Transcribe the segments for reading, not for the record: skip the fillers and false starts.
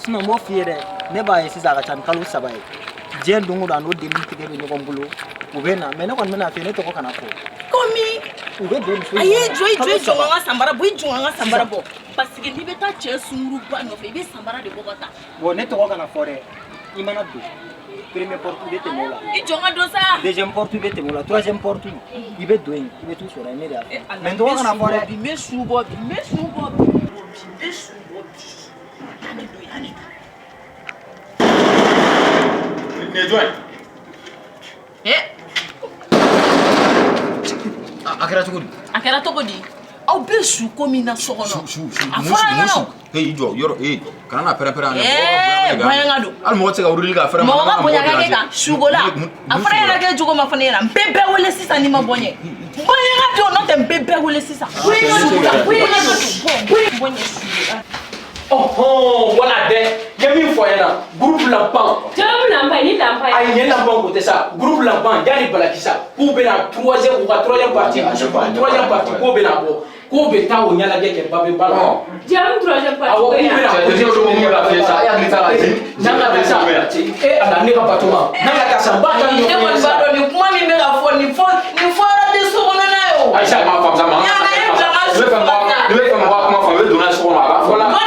Sinon mo fiere ne ba yesi za ka tan kalu sabai jen dungu da no de mi tige be nyoko mbulo ubena me ne kon mena fe ne to ko kana ko komi ube de so ayi joy nga sambara boy jonga nga sambara bo parce que ni beta che sunguru ba no fe be sambara de bogota wo ne to ko kana fore imana do premier portu de temola I jonga do sa deuxième portu de temola troisième portu ibe doing ibe tout sur la media mais to ko kana fore bi me subo Akera to godi aw be su ko mina sokono musu hey jo yoro kana pere bayangado al mo tega uril ga fere mo ga bonya ga ka sugola afara yana ke jogo ma fane yana bebe wole sisa ni ma bonye bayangado no tem bebe wole sisa bonye oh wala de yemi foyena groupe lampan ni lampan ay ne lampan ko tesa groupe lampan yani balakisa ku bena troisième partie troisième partie ko bena bo ko be tawo nyala geke babe bala jam troisième partie awo ku bena la fesa ya grita nanga besa ala ne ka batoma nanga ka samba ta ni de won ba do ni kuma mi be ga fo ni fora de so wona na yo aisha ma fam sama le fa ma fa we dona so ma voilà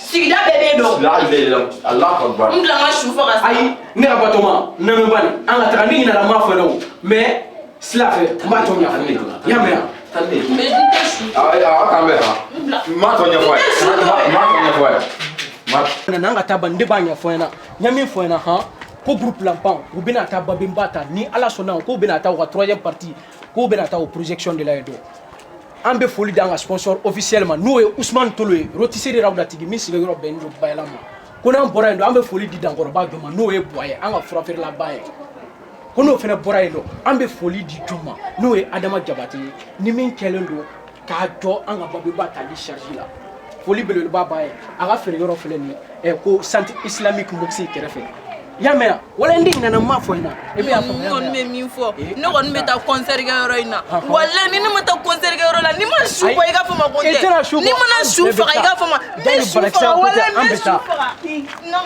Sigida bebe do Allah akbar ndanga shufa ga ay ne ka batoma na me bani an ka ni na ma fa no mais cela fait ma to nya fane ya me mais ndite shu ay ka be ha ma to nya foi nanga taba ndi banya foena nyami foena ha ko groupe lampan ou bina ta babimbata ni ala sona ko bina ta wa troisième partie ko bina ta au projection de la edo ambe foli danga sponsor officiellement nous et Ousmane Toloé rotisserie Rawda tigi mi siga yoro ben do baylama ko nan bora ndo ambe foli di dangoro ba joma nous et boye anga fura fer la baye ko no fene bora ndo ambe foli di joma nous et Adama Jabati ni min kelendo ka do anga babibata li charge la foli bele ba baye aga fer yoro fele ni e ko centre islamique moxi kerefe yamea wala ndi nana mafo ina ebe afa on me mi fo no on me ta concert ga yoro ina wala ni ma ta concert ga yoro la ni ma shu ko iga fa ma konte ni ma na shu fa iga fa ma dani balaksa ko ambeta no